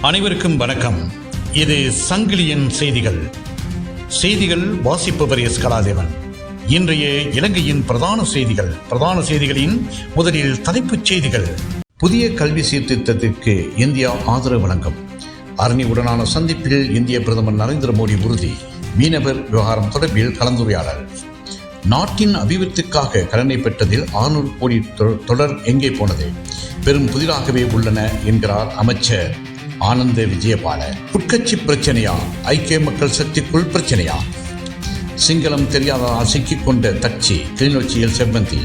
அனைவருக்கும் வணக்கம். இது சங்கிலியன் செய்திகள். செய்திகள் வாசிப்பவர் எஸ். கலாதேவன். இன்றைய இலங்கையின் பிரதான செய்திகளின் முதலில் தலைப்புச் செய்திகள். புதிய கல்வி சீர்திருத்தத்திற்கு இந்தியா ஆதரவு வழங்கும். அரணியுடனான சந்திப்பில் இந்திய பிரதமர் நரேந்திர மோடி உறுதி. மீனவர் விவகாரம் தொடர்பில் கலந்துரையாடல். நாட்டின் அபிவிருத்திக்காக கடனை பெற்றதில் 600 கோடி தொடர் எங்கே போனது? பெரும் புதிராகவே உள்ளன என்கிறார் அமைச்சர் ஆனந்த விஜயபால. உட்கட்சி பிரச்சனையா? ஐக்கிய மக்கள் சக்திக்குள் பிரச்சனையா? சிங்களம் தெரியாததால் சிக்கிக்கொண்ட தச்சி. கிளிநொச்சியில் செவ்வந்தி.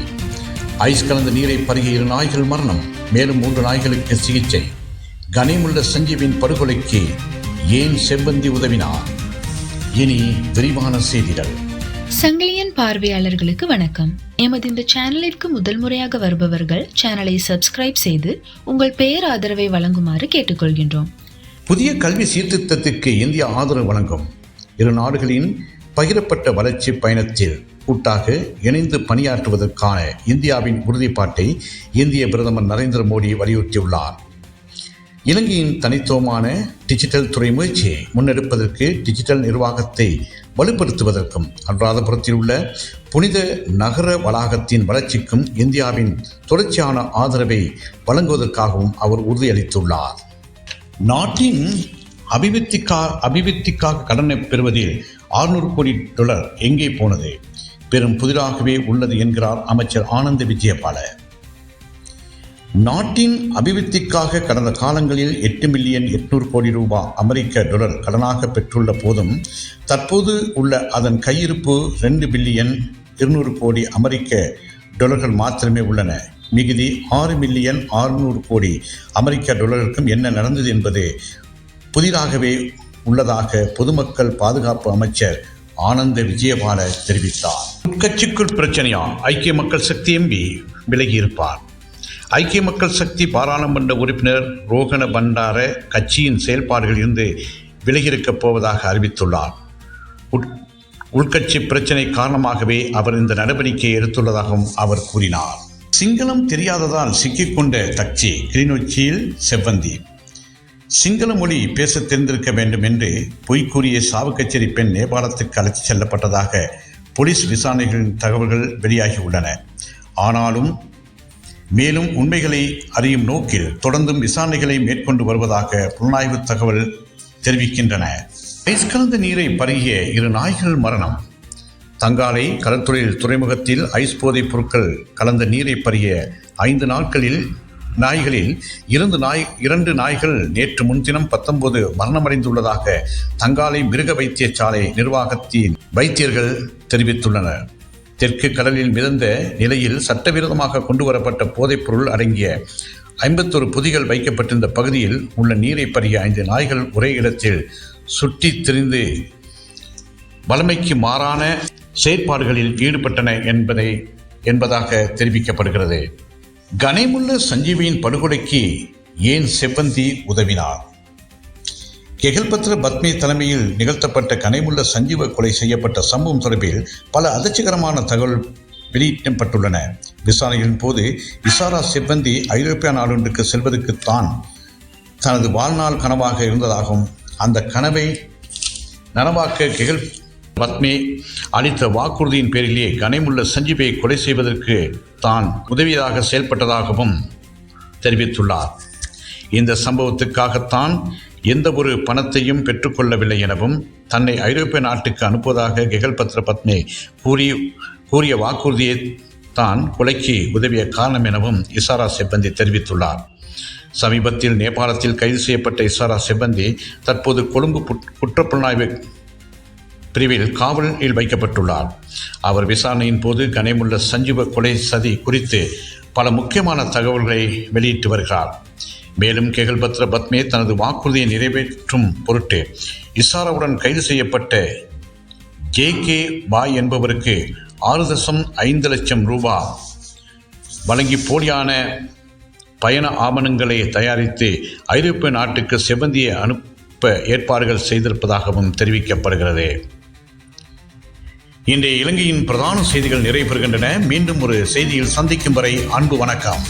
ஐஸ் கலந்த நீரை பருகிய 2 நாய்கள் மரணம். மேலும் 3 நாய்களுக்கு சிகிச்சை. கனிமுள்ள சஞ்சீவின் படுகொலைக்கு ஏன் செவ்வந்தி உதவினார்? இனி விரிவான செய்திகள். சங்கிலியன் பார்வையாளர்களுக்கு வணக்கம். எமது இந்த சேனலிற்கு முதல் முறையாக வருபவர்கள் சேனலை சப்ஸ்கிரைப் செய்து உங்கள் பெயர் ஆதரவை வழங்குமாறு கேட்டுக்கொள்கின்றோம். புதிய கல்வி சீர்திருத்தத்திற்கு இந்தியா ஆதரவு வழங்கும். இரு நாடுகளின் பகிரப்பட்ட வளர்ச்சி பயணத்தில் கூட்டாக இணைந்து பணியாற்றுவதற்கான இந்தியாவின் உறுதிப்பாட்டை இந்திய பிரதமர் நரேந்திர மோடி வலியுறுத்தியுள்ளார். இலங்கையின் தனித்துவமான டிஜிட்டல் துறை முயற்சியை முன்னெடுப்பதற்கு டிஜிட்டல் நிர்வாகத்தை வலுப்படுத்துவதற்கும் அனுராதபுரத்தில் உள்ள புனித நகர வளாகத்தின் வளர்ச்சிக்கும் இந்தியாவின் தொடர்ச்சியான ஆதரவை வழங்குவதற்காகவும் அவர் உறுதியளித்துள்ளார். நாட்டின் அபிவிருத்திக்காக கடனை பெறுவதில் 600 கோடி டாலர் எங்கே போனது? பெரும் புதிராகவே உள்ளது என்கிறார் அமைச்சர் ஆனந்த விஜயபால. நாட்டின் அபிவிருத்திக்காக கடந்த காலங்களில் 8,800,000,000 கோடி ரூபாய் அமெரிக்க டாலர் கடனாக பெற்றுள்ள போதும் தற்போது உள்ள அதன் கையிருப்பு 2,200,000,000 கோடி அமெரிக்க டாலர்கள் மாத்திரமே உள்ளன. மிகுதி 6,600,000,000 கோடி அமெரிக்க டாலருக்கும் என்ன நடந்தது என்பது புதிதாகவே உள்ளதாக பொதுமக்கள் பாதுகாப்பு அமைச்சர் ஆனந்த விஜயபால தெரிவித்தார். உட்கட்சிக்குள் பிரச்சனையா? ஐக்கிய மக்கள் சக்தி எம்பி விலகியிருப்பார். ஐக்கிய மக்கள் சக்தி பாராளுமன்ற உறுப்பினர் ரோகண பண்டார கட்சியின் செயல்பாடுகளில் இருந்து விலகியிருக்கப் போவதாக அறிவித்துள்ளார். உள்கட்சி பிரச்சினை காரணமாகவே அவர் இந்த நடவடிக்கையை எடுத்துள்ளதாகவும் அவர் கூறினார். சிங்களம் தெரியாததால் சிக்கிக்கொண்ட தச்சி. கிளிநொச்சியில் செவ்வந்தி. சிங்கள மொழி பேச தெரிந்திருக்க வேண்டும் என்று பொய்கூறிய சாவுக்கச்சேரி பெண் நேபாளத்துக்கு அழைத்து செல்லப்பட்டதாக போலீஸ் விசாரணைகளின் தகவல்கள் வெளியாகியுள்ளன. ஆனாலும் மேலும் உண்மைகளை அறியும் நோக்கில் தொடர்ந்தும் விசாரணைகளை மேற்கொண்டு வருவதாக புலனாய்வு தகவல் தெரிவிக்கின்றன. ஐஸ் கலந்த நீரை பருகிய 2 நாய்கள் மரணம். தங்காலை கடற்தொழில் துறைமுகத்தில் ஐஸ் போதைப் பொருட்கள் கலந்த நீரை பருகிய 5 நாட்களில் நாய்களில் 2 நாய்கள் நேற்று முன்தினம் 19 மரணமடைந்துள்ளதாக தங்காலை மிருக வைத்தியசாலை நிர்வாகத்தின் வைத்தியர்கள் தெரிவித்துள்ளனர். தெற்கு கடலில் மிதந்த நிலையில் சட்டவிரோதமாக கொண்டுவரப்பட்ட போதைப்பொருள் அடங்கிய 51 பொதிகள் வைக்கப்பட்டிருந்த பகுதியில் உள்ள நீரை பருகிய 5 நாய்கள் ஒரே இடத்தில் சுற்றித் திரிந்து வழமைக்கு மாறான செயற்பாடுகளில் ஈடுபட்டன என்பதாக தெரிவிக்கப்படுகிறது. கனிமுள்ள சஞ்சீவியின் படுகொலைக்கு ஏன் செவ்வந்தி உதவினார்? கெகல்பத்ர பத்மே தலைமையில் நிகழ்த்தப்பட்ட கனிமுள்ள சஞ்சீவ கொலை செய்யப்பட்ட சம்பவம் தொடர்பில் பல அதிர்ச்சிகரமான தகவல் வெளியிடப்பட்டுள்ளன. விசாரணைகளின் போது இசாரா செவ்வந்தி ஐரோப்பிய நாடொன்றுக்கு செல்வதற்கு தனது வாழ்நாள் கனவாக இருந்ததாகவும் அந்த கனவை நனவாக்க கெகல் பத்மே அளித்த வாக்குறுதியின் பேரிலேயே கனிமுள்ள சஞ்சீவை கொலை செய்வதற்கு தான் உதவியாக செயல்பட்டதாகவும் தெரிவித்துள்ளார். இந்த சம்பவத்துக்காகத்தான் எந்த ஒரு பணத்தையும் பெற்றுக்கொள்ளவில்லை எனவும் தன்னை ஐரோப்பிய நாட்டுக்கு அனுப்புவதாக கெகல்பத்ர பத்மே கூறிய வாக்குறுதியை தான் கொலைக்கு உதவிய காரணம் எனவும் இசாரா செவ்வந்தி தெரிவித்துள்ளார். சமீபத்தில் நேபாளத்தில் கைது செய்யப்பட்ட இசாரா செவ்வந்தி தற்போது கொழும்பு குற்றப்புலனாய்வு பிரிவில் காவலில் வைக்கப்பட்டுள்ளார். அவர் விசாரணையின் போது கனிமுள்ள சஞ்சீவ கொலை சதி குறித்து பல முக்கியமான தகவல்களை வெளியிட்டு வருகிறார். மேலும் கெகல்பத்ர பத்மே தனது வாக்குறுதியை நிறைவேற்றும் பொருட்டு இசாராவுடன் கைது செய்யப்பட்ட JK பாய் என்பவருக்கு 6.5 லட்சம் ரூபாய் வழங்கி போலியான பயண ஆவணங்களை தயாரித்து ஐரோப்பிய நாட்டுக்கு செவ்வந்தியை அனுப்ப ஏற்பாடுகள் செய்திருப்பதாகவும் தெரிவிக்கப்படுகிறது. இன்றைய இலங்கையின் பிரதான செய்திகள் நிறைவு பெறுகின்றன. மீண்டும் ஒரு செய்தியில் சந்திக்கும் வரை அன்பு வணக்கம்.